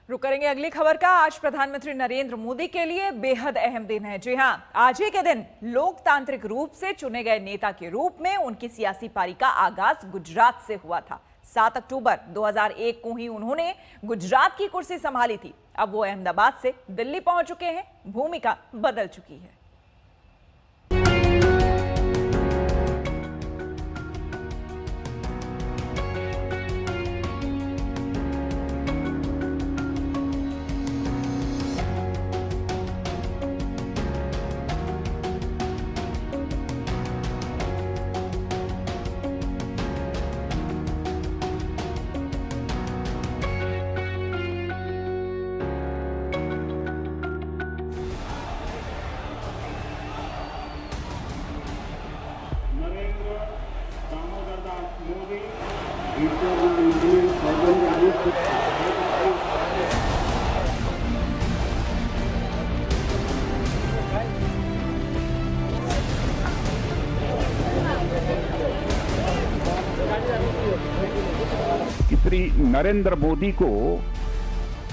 रुक करेंगे अगली खबर का। आज प्रधानमंत्री नरेंद्र मोदी के लिए बेहद अहम दिन है। जी हां, आज ही के दिन लोकतांत्रिक रूप से चुने गए नेता के रूप में उनकी सियासी पारी का आगाज गुजरात से हुआ था। 7 अक्टूबर 2001 को ही उन्होंने गुजरात की कुर्सी संभाली थी। अब वो अहमदाबाद से दिल्ली पहुंच चुके हैं। भूमिका बदल चुकी है। श्री नरेंद्र मोदी को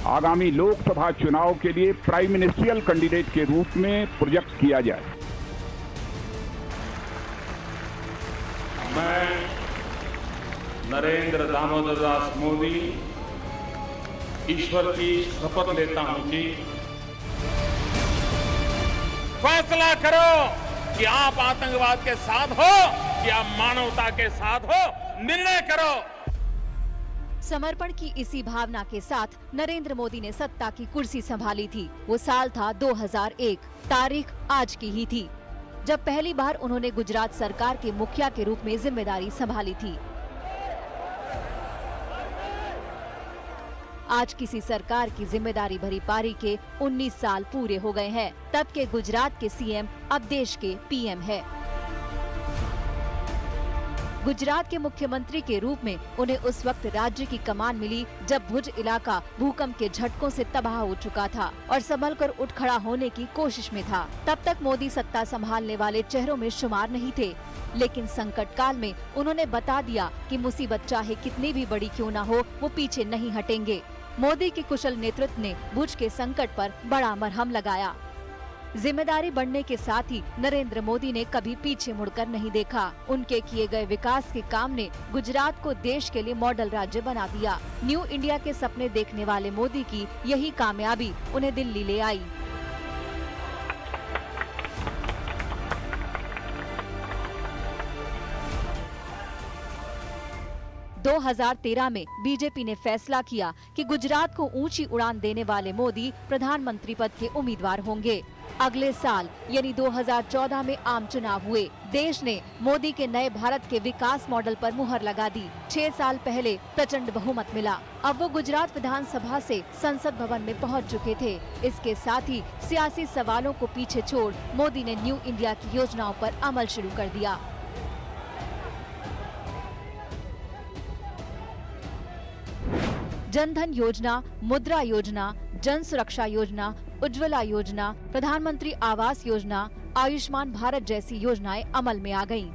आगामी लोकसभा चुनाव के लिए प्राइम मिनिस्ट्रियल कैंडिडेट के रूप में प्रोजेक्ट किया जाए। मैं नरेंद्र दामोदर दास मोदी ईश्वर की शपथ लेता हूं कि फैसला करो कि आप आतंकवाद के साथ हो कि आप मानवता के साथ हो। निर्णय करो। समर्पण की इसी भावना के साथ नरेंद्र मोदी ने सत्ता की कुर्सी संभाली थी। वो साल था 2001, तारीख आज की ही थी, जब पहली बार उन्होंने गुजरात सरकार के मुखिया के रूप में जिम्मेदारी संभाली थी। आज किसी सरकार की जिम्मेदारी भरी पारी के 19 साल पूरे हो गए हैं। तब के गुजरात के सीएम अब देश के पीएम है। गुजरात के मुख्यमंत्री के रूप में उन्हें उस वक्त राज्य की कमान मिली जब भुज इलाका भूकंप के झटकों से तबाह हो चुका था और संभल कर उठ खड़ा होने की कोशिश में था। तब तक मोदी सत्ता संभालने वाले चेहरों में शुमार नहीं थे, लेकिन संकट काल में उन्होंने बता दिया कि मुसीबत चाहे कितनी भी बड़ी क्यों न हो, वो पीछे नहीं हटेंगे। मोदी के कुशल नेतृत्व ने भुज के संकट पर बड़ा मरहम लगाया। जिम्मेदारी बढ़ने के साथ ही नरेंद्र मोदी ने कभी पीछे मुड़कर नहीं देखा। उनके किए गए विकास के काम ने गुजरात को देश के लिए मॉडल राज्य बना दिया। न्यू इंडिया के सपने देखने वाले मोदी की यही कामयाबी उन्हें दिल्ली ले आई। – 2013 में बीजेपी ने फैसला किया कि गुजरात को ऊंची उड़ान देने वाले मोदी प्रधानमंत्री पद के उम्मीदवार होंगे। अगले साल यानी 2014 में आम चुनाव हुए। देश ने मोदी के नए भारत के विकास मॉडल पर मुहर लगा दी। 6 साल पहले प्रचंड बहुमत मिला। अब वो गुजरात विधानसभा से संसद भवन में पहुंच चुके थे। इसके साथ ही सियासी सवालों को पीछे छोड़ मोदी ने न्यू इंडिया की योजनाओं पर अमल शुरू कर दिया। जनधन योजना, मुद्रा योजना, जन सुरक्षा योजना, उज्ज्वला योजना, प्रधानमंत्री आवास योजना, आयुष्मान भारत जैसी योजनाएं अमल में आ गईं।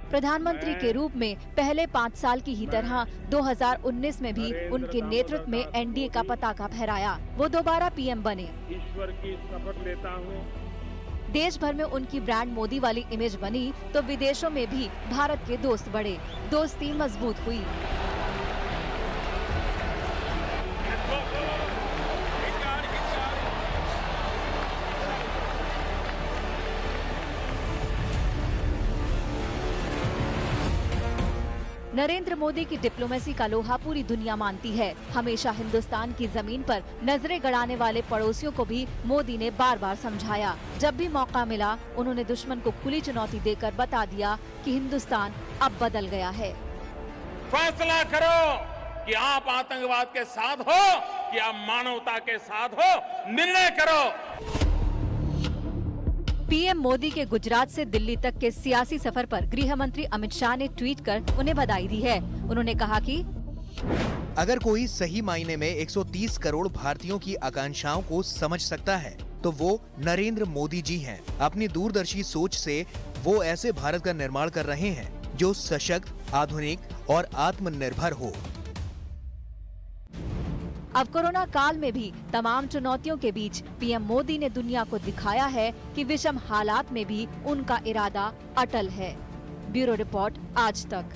प्रधानमंत्री के रूप में पहले 5 साल की ही तरह 2019 में भी उनके नेतृत्व में एनडीए का पताका फहराया। वो दोबारा पीएम बने। ईश्वर की शपथ लेता हूं। देश भर में उनकी ब्रांड मोदी वाली इमेज बनी तो विदेशों में भी भारत के दोस्त बढ़े, दोस्ती मजबूत हुई। नरेंद्र मोदी की डिप्लोमेसी का लोहा पूरी दुनिया मानती है। हमेशा हिंदुस्तान की जमीन पर नजरें गड़ाने वाले पड़ोसियों को भी मोदी ने बार बार समझाया। जब भी मौका मिला उन्होंने दुश्मन को खुली चुनौती देकर बता दिया कि हिंदुस्तान अब बदल गया है। फैसला करो कि आप आतंकवाद के साथ हो कि आप मानवता के साथ हो। निर्णय करो। पीएम मोदी के गुजरात से दिल्ली तक के सियासी सफर पर गृह मंत्री अमित शाह ने ट्वीट कर उन्हें बधाई दी है। उन्होंने कहा कि अगर कोई सही मायने में 130 करोड़ भारतीयों की आकांक्षाओं को समझ सकता है तो वो नरेंद्र मोदी जी हैं। अपनी दूरदर्शी सोच से वो ऐसे भारत का निर्माण कर रहे हैं जो सशक्त, आधुनिक और आत्मनिर्भर हो। अब कोरोना काल में भी तमाम चुनौतियों के बीच पीएम मोदी ने दुनिया को दिखाया है कि विषम हालात में भी उनका इरादा अटल है। ब्यूरो रिपोर्ट, आज तक।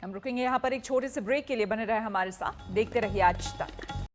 हम रुकेंगे यहाँ पर एक छोटे से ब्रेक के लिए। बने रहे हमारे साथ, देखते रहिए आज तक।